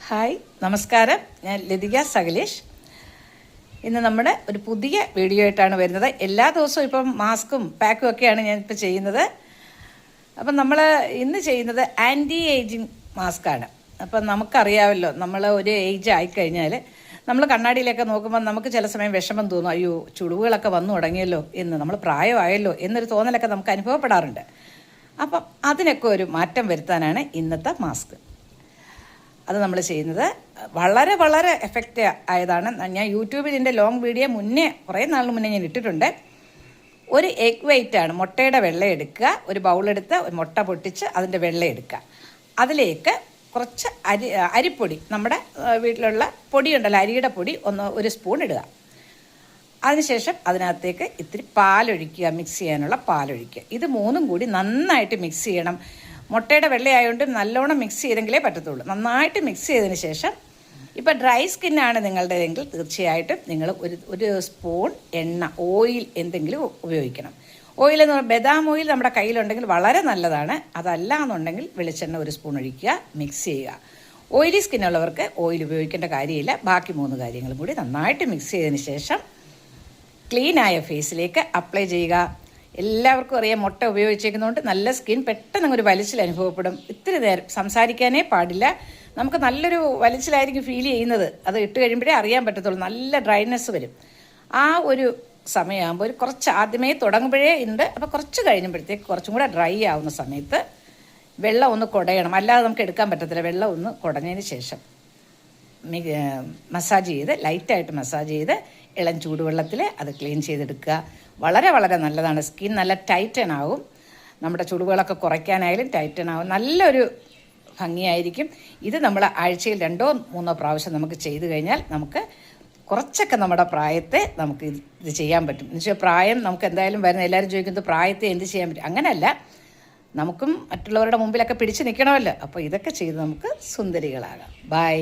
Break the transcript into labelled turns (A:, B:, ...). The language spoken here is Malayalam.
A: ഹായ് നമസ്കാരം, ഞാൻ ലതിക സകലേഷ്. ഇന്ന് നമ്മുടെ ഒരു പുതിയ വീഡിയോ ആയിട്ടാണ് വരുന്നത്. എല്ലാ ദിവസവും ഇപ്പം മാസ്കും പാക്കും ഒക്കെയാണ് ഞാനിപ്പോൾ ചെയ്യുന്നത്. അപ്പം നമ്മൾ ഇന്ന് ചെയ്യുന്നത് ആൻറ്റി ഏജിങ് മാസ്കാണ്. അപ്പം നമുക്കറിയാമല്ലോ, നമ്മൾ ഒരു ഏജ് ആയിക്കഴിഞ്ഞാൽ നമ്മൾ കണ്ണാടിയിലൊക്കെ നോക്കുമ്പോൾ നമുക്ക് ചില സമയം വിഷമം തോന്നും. അയ്യോ, ചുളിവുകളൊക്കെ വന്നു തുടങ്ങിയല്ലോ എന്ന്, നമ്മൾ പ്രായമായല്ലോ എന്നൊരു തോന്നലൊക്കെ നമുക്ക് അനുഭവപ്പെടാറുണ്ട്. അപ്പം അതിനൊക്കെ ഒരു മാറ്റം വരുത്താനാണ് ഇന്നത്തെ മാസ്ക്. അത് നമ്മൾ ചെയ്യുന്നത് വളരെ വളരെ എഫക്റ്റ് ആയതാണ്. ഞാൻ യൂട്യൂബിൽ ഇതിൻ്റെ ലോങ് വീഡിയോ കുറേ നാളിന് മുന്നേ ഞാൻ ഇട്ടിട്ടുണ്ട്. ഒരു എഗ് വെയിറ്റ് ആണ്. മുട്ടയുടെ വെള്ള എടുക്കുക, ഒരു ബൗളെടുത്ത് ഒരു മുട്ട പൊട്ടിച്ച് അതിൻ്റെ വെള്ള എടുക്കുക. അതിലേക്ക് കുറച്ച് അരിപ്പൊടി, നമ്മുടെ വീട്ടിലുള്ള പൊടിയുണ്ടല്ലോ, അരിയുടെ പൊടി ഒരു സ്പൂൺ ഇടുക. അതിനുശേഷം അതിനകത്തേക്ക് ഇത്തിരി പാലൊഴിക്കുക, മിക്സ് ചെയ്യാനുള്ള പാലൊഴിക്കുക. ഇത് മൂന്നും കൂടി നന്നായിട്ട് മിക്സ് ചെയ്യണം. മുട്ടയുടെ വെള്ളയായതുകൊണ്ട് നല്ലോണം മിക്സ് ചെയ്തെങ്കിലേ പറ്റത്തുള്ളൂ. നന്നായിട്ട് മിക്സ് ചെയ്തതിന് ശേഷം, ഇപ്പോൾ ഡ്രൈ സ്കിന്നാണ് നിങ്ങളുടേതെങ്കിൽ തീർച്ചയായിട്ടും നിങ്ങൾ ഒരു സ്പൂൺ എണ്ണ, ഓയിൽ എന്തെങ്കിലും ഉപയോഗിക്കണം. ഓയിൽ എന്ന് പറഞ്ഞാൽ ബദാം ഓയിൽ നമ്മുടെ കയ്യിലുണ്ടെങ്കിൽ വളരെ നല്ലതാണ്. അതല്ല എന്നുണ്ടെങ്കിൽ വെളിച്ചെണ്ണ ഒരു സ്പൂൺ ഒഴിക്കുക, മിക്സ് ചെയ്യുക. ഓയിലി സ്കിന്നുള്ളവർക്ക് ഓയിൽ ഉപയോഗിക്കേണ്ട കാര്യമില്ല. ബാക്കി 3 കാര്യങ്ങളും കൂടി നന്നായിട്ട് മിക്സ് ചെയ്തതിന് ശേഷം ക്ലീനായ ഫേസിലേക്ക് അപ്ലൈ ചെയ്യുക. എല്ലാവർക്കും അറിയാം, മുട്ട ഉപയോഗിച്ചേക്കുന്നതുകൊണ്ട് നല്ല സ്കിൻ പെട്ടെന്ന് ഒരു വലിച്ചിൽ അനുഭവപ്പെടും. ഇത്തിരി നേരം സംസാരിക്കാനേ പാടില്ല. നമുക്ക് നല്ലൊരു വലിച്ചിലായിരിക്കും ഫീൽ ചെയ്യുന്നത്. അത് ഇട്ട് കഴിയുമ്പോഴേ അറിയാൻ പറ്റത്തുള്ളൂ. നല്ല ഡ്രൈനെസ് വരും. ആ ഒരു സമയമാകുമ്പോൾ കുറച്ച് ആദ്യമേ തുടങ്ങുമ്പോഴേ ഉണ്ട്. അപ്പോൾ കുറച്ച് കഴിഞ്ഞപ്പോഴത്തേക്ക് കുറച്ചും കൂടെ ഡ്രൈ ആവുന്ന സമയത്ത് വെള്ളം ഒന്ന് കുടയണം. അല്ലാതെ നമുക്ക് എടുക്കാൻ പറ്റത്തില്ല. വെള്ളം ഒന്ന് കുടഞ്ഞതിന് ശേഷം മസാജ് ചെയ്ത്, ലൈറ്റായിട്ട് മസാജ് ചെയ്ത് ഇളം ചൂടുവെള്ളത്തിൽ അത് ക്ലീൻ ചെയ്തെടുക്കുക. വളരെ വളരെ നല്ലതാണ്. സ്കിൻ നല്ല ടൈറ്റൻ ആവും. നമ്മുടെ ചുളിവുകളൊക്കെ കുറയ്ക്കാനായാലും ടൈറ്റൻ ആവും. നല്ലൊരു ഭംഗിയായിരിക്കും. ഇത് നമ്മൾ ആഴ്ചയിൽ 2 or 3 പ്രാവശ്യം നമുക്ക് ചെയ്തു കഴിഞ്ഞാൽ നമുക്ക് കുറച്ചൊക്കെ നമ്മുടെ പ്രായത്തെ നമുക്ക് ഇത് ചെയ്യാൻ പറ്റും. എന്ന് വെച്ചാൽ പ്രായം നമുക്ക് എന്തായാലും വരുന്ന, എല്ലാവരും ചോദിക്കുന്നത് പ്രായത്തെ എന്ത് ചെയ്യാൻ പറ്റും. അങ്ങനെയല്ല, നമുക്കും മറ്റുള്ളവരുടെ മുമ്പിലൊക്കെ പിടിച്ച് നിൽക്കണമല്ലോ. അപ്പോൾ ഇതൊക്കെ ചെയ്ത് നമുക്ക് സുന്ദരികളാകാം. ബൈ.